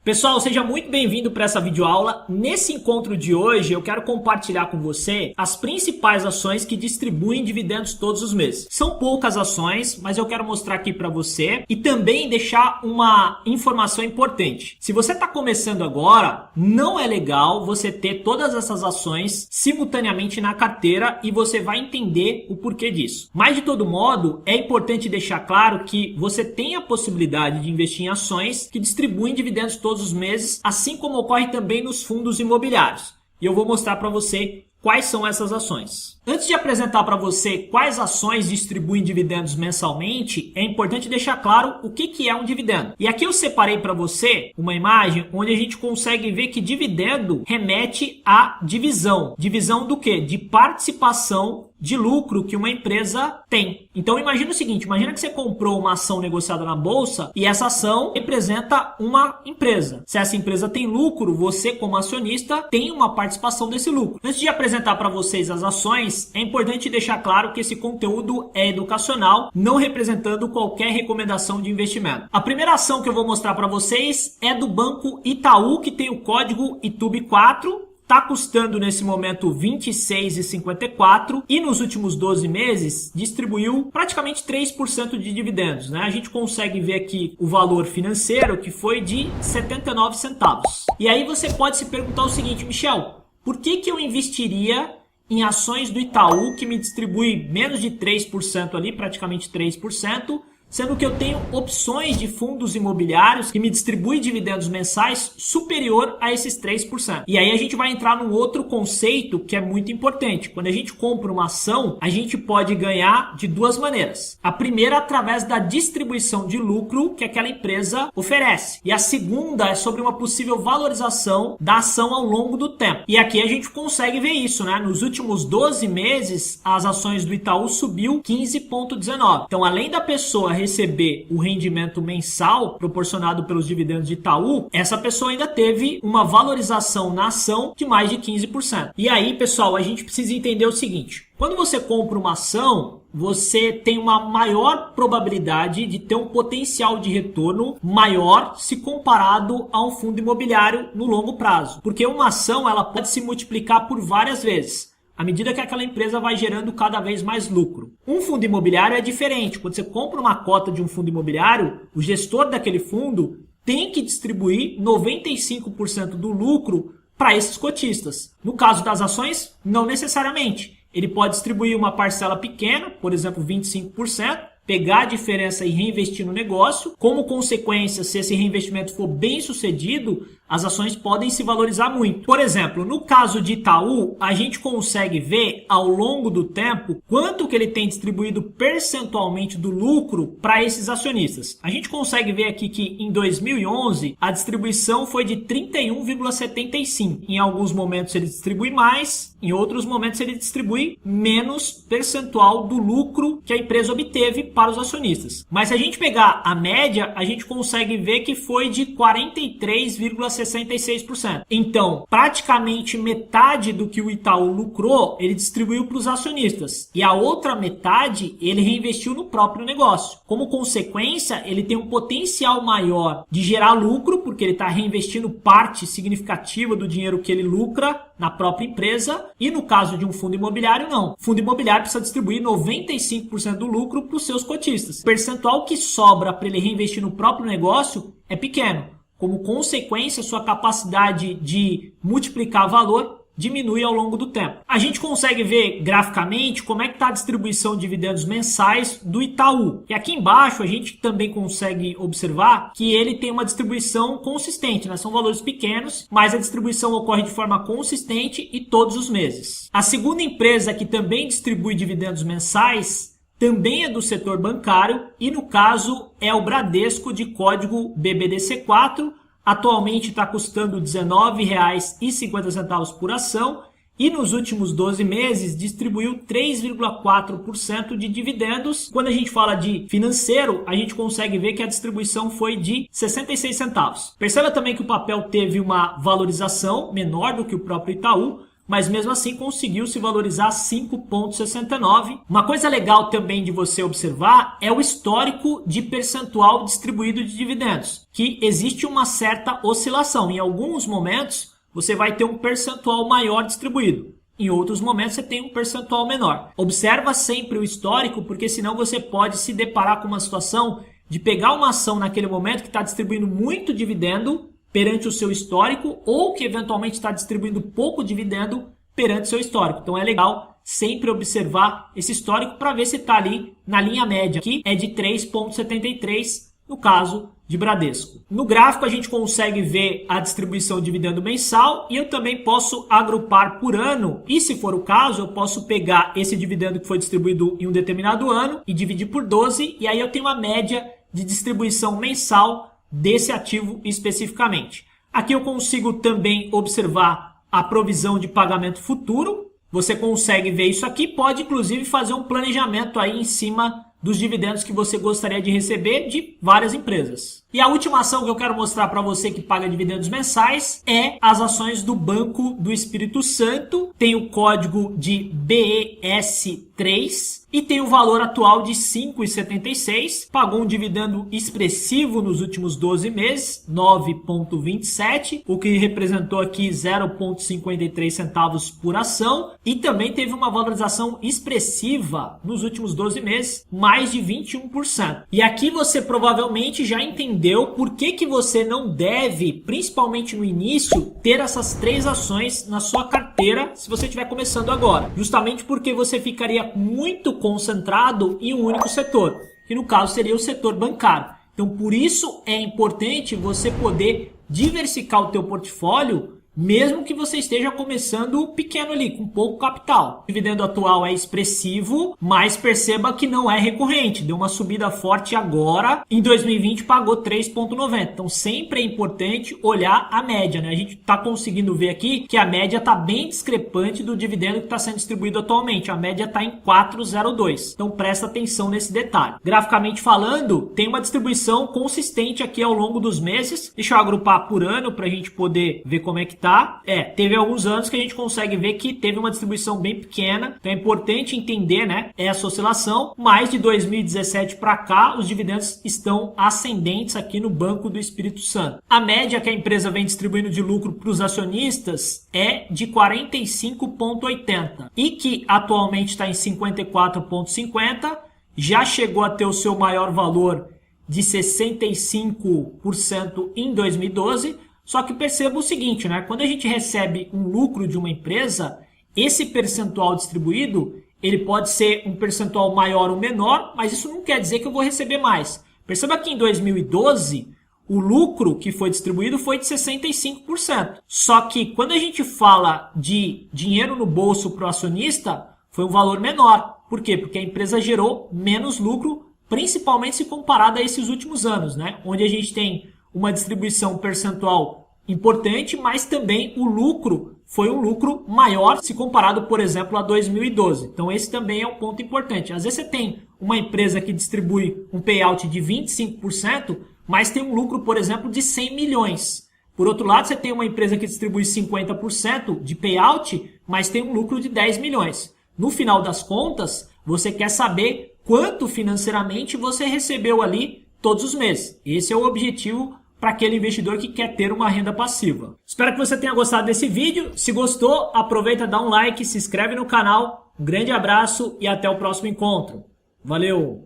Pessoal, seja muito bem-vindo para essa videoaula. Nesse encontro de hoje, eu quero compartilhar com você as principais ações que distribuem dividendos todos os meses. São poucas ações, mas eu quero mostrar aqui para você e também deixar uma informação importante. Se você está começando agora, não é legal você ter todas essas ações simultaneamente na carteira e você vai entender o porquê disso. Mas, de todo modo, é importante deixar claro que você tem a possibilidade de investir em ações que distribuem dividendos todos os meses, assim como ocorre também nos fundos imobiliários. E eu vou mostrar para você quais são essas ações. Antes de apresentar para você quais ações distribuem dividendos mensalmente, é importante deixar claro o que é um dividendo. E aqui eu separei para você uma imagem onde a gente consegue ver que dividendo remete à divisão. Divisão do quê? De participação de lucro que uma empresa tem. Então imagina o seguinte, imagina que você comprou uma ação negociada na bolsa e essa ação representa uma empresa. Se essa empresa tem lucro, você como acionista tem uma participação desse lucro. Antes de apresentar para vocês as ações, é importante deixar claro que esse conteúdo é educacional, não representando qualquer recomendação de investimento. A primeira ação que eu vou mostrar para vocês é do Banco Itaú, que tem o código ITUB4. Está custando nesse momento R$ 26,54 e nos últimos 12 meses distribuiu praticamente 3% de dividendos, né? A gente consegue ver aqui o valor financeiro que foi de 79 centavos. E aí você pode se perguntar o seguinte, Michel, por que eu investiria em ações do Itaú que me distribui menos de 3% ali, praticamente 3%, sendo que eu tenho opções de fundos imobiliários que me distribuem dividendos mensais superior a esses 3%. E aí a gente vai entrar num outro conceito que é muito importante. Quando a gente compra uma ação, a gente pode ganhar de duas maneiras. A primeira, através da distribuição de lucro que aquela empresa oferece. E a segunda é sobre uma possível valorização da ação ao longo do tempo. E aqui a gente consegue ver isso, né? Nos últimos 12 meses, as ações do Itaú subiu 15,19. Então, além da pessoa receber o rendimento mensal proporcionado pelos dividendos de Itaú, essa pessoa ainda teve uma valorização na ação de mais de 15%. E aí, pessoal, a gente precisa entender o seguinte. Quando você compra uma ação, você tem uma maior probabilidade de ter um potencial de retorno maior se comparado a um fundo imobiliário no longo prazo. Porque uma ação ela pode se multiplicar por várias vezes, à medida que aquela empresa vai gerando cada vez mais lucro. Um fundo imobiliário é diferente. Quando você compra uma cota de um fundo imobiliário, o gestor daquele fundo tem que distribuir 95% do lucro para esses cotistas. No caso das ações, não necessariamente. Ele pode distribuir uma parcela pequena, por exemplo, 25%, pegar a diferença e reinvestir no negócio. Como consequência, se esse reinvestimento for bem sucedido, as ações podem se valorizar muito. Por exemplo, no caso de Itaú, a gente consegue ver ao longo do tempo quanto que ele tem distribuído percentualmente do lucro para esses acionistas. A gente consegue ver aqui que em 2011 a distribuição foi de 31,75. Em alguns momentos ele distribui mais, em outros momentos ele distribui menos percentual do lucro que a empresa obteve para os acionistas. Mas se a gente pegar a média, a gente consegue ver que foi de 43,66%. Então, praticamente metade do que o Itaú lucrou, ele distribuiu para os acionistas. E a outra metade, ele reinvestiu no próprio negócio. Como consequência, ele tem um potencial maior de gerar lucro, porque ele está reinvestindo parte significativa do dinheiro que ele lucra na própria empresa. E no caso de um fundo imobiliário, não. O fundo imobiliário precisa distribuir 95% do lucro para os seus cotistas. O percentual que sobra para ele reinvestir no próprio negócio é pequeno. Como consequência, sua capacidade de multiplicar valor diminui ao longo do tempo. A gente consegue ver graficamente como é que está a distribuição de dividendos mensais do Itaú. E aqui embaixo a gente também consegue observar que ele tem uma distribuição consistente, né? São valores pequenos, mas a distribuição ocorre de forma consistente e todos os meses. A segunda empresa que também distribui dividendos mensais também é do setor bancário e, no caso, é o Bradesco de código BBDC4. Atualmente está custando R$ 19,50 por ação e nos últimos 12 meses distribuiu 3,4% de dividendos. Quando a gente fala de financeiro, a gente consegue ver que a distribuição foi de 66 centavos. Perceba também que o papel teve uma valorização menor do que o próprio Itaú, mas mesmo assim conseguiu se valorizar 5,69. Uma coisa legal também de você observar é o histórico de percentual distribuído de dividendos, que existe uma certa oscilação. Em alguns momentos você vai ter um percentual maior distribuído. Em outros momentos você tem um percentual menor. Observa sempre o histórico, porque senão você pode se deparar com uma situação de pegar uma ação naquele momento que está distribuindo muito dividendo perante o seu histórico, ou que eventualmente está distribuindo pouco dividendo perante o seu histórico. Então é legal sempre observar esse histórico para ver se está ali na linha média, que é de 3,73 no caso de Bradesco. No gráfico a gente consegue ver a distribuição de dividendo mensal e eu também posso agrupar por ano, e se for o caso eu posso pegar esse dividendo que foi distribuído em um determinado ano e dividir por 12, e aí eu tenho uma média de distribuição mensal desse ativo especificamente. Aqui eu consigo também observar a provisão de pagamento futuro. Você consegue ver isso aqui, pode inclusive fazer um planejamento aí em cima dos dividendos que você gostaria de receber de várias empresas. E a última ação que eu quero mostrar para você que paga dividendos mensais é as ações do Banco do Espírito Santo. Tem o código de BES3 e tem o valor atual de R$ 5,76. Pagou um dividendo expressivo nos últimos 12 meses, 9,27, o que representou aqui 0,53 centavos por ação. E também teve uma valorização expressiva nos últimos 12 meses, mais de 21%. E aqui você provavelmente já entendeu por que você não deve, principalmente no início, ter essas 3 ações na sua carteira se você estiver começando agora. Justamente porque você ficaria muito concentrado em um único setor, que no caso seria o setor bancário. Então por isso é importante você poder diversificar o teu portfólio, mesmo que você esteja começando pequeno ali, com pouco capital. O dividendo atual é expressivo, mas perceba que não é recorrente. Deu uma subida forte agora. Em 2020 pagou 3,90. Então sempre é importante olhar a média, né? A gente está conseguindo ver aqui que a média está bem discrepante do dividendo que está sendo distribuído atualmente. A média está em 4,02. Então presta atenção nesse detalhe. Graficamente falando, tem uma distribuição consistente aqui ao longo dos meses. Deixa eu agrupar por ano para a gente poder ver como é que tá. Teve alguns anos que a gente consegue ver que teve uma distribuição bem pequena, então é importante entender, né, essa oscilação, mas de 2017 para cá os dividendos estão ascendentes aqui no Banco do Espírito Santo. A média que a empresa vem distribuindo de lucro para os acionistas é de 45,80 e que atualmente está em 54,50, já chegou a ter o seu maior valor de 65% em 2012. Só que perceba o seguinte, né? Quando a gente recebe um lucro de uma empresa, esse percentual distribuído, ele pode ser um percentual maior ou menor, mas isso não quer dizer que eu vou receber mais. Perceba que em 2012, o lucro que foi distribuído foi de 65%. Só que quando a gente fala de dinheiro no bolso para o acionista, foi um valor menor. Por quê? Porque a empresa gerou menos lucro, principalmente se comparado a esses últimos anos, né? Onde a gente tem uma distribuição percentual importante, mas também o lucro foi um lucro maior se comparado, por exemplo, a 2012. Então esse também é um ponto importante. Às vezes você tem uma empresa que distribui um payout de 25%, mas tem um lucro, por exemplo, de 100 milhões. Por outro lado, você tem uma empresa que distribui 50% de payout, mas tem um lucro de 10 milhões. No final das contas, você quer saber quanto financeiramente você recebeu ali todos os meses. Esse é o objetivo para aquele investidor que quer ter uma renda passiva. Espero que você tenha gostado desse vídeo. Se gostou, aproveita, dá um like, se inscreve no canal. Um grande abraço e até o próximo encontro. Valeu!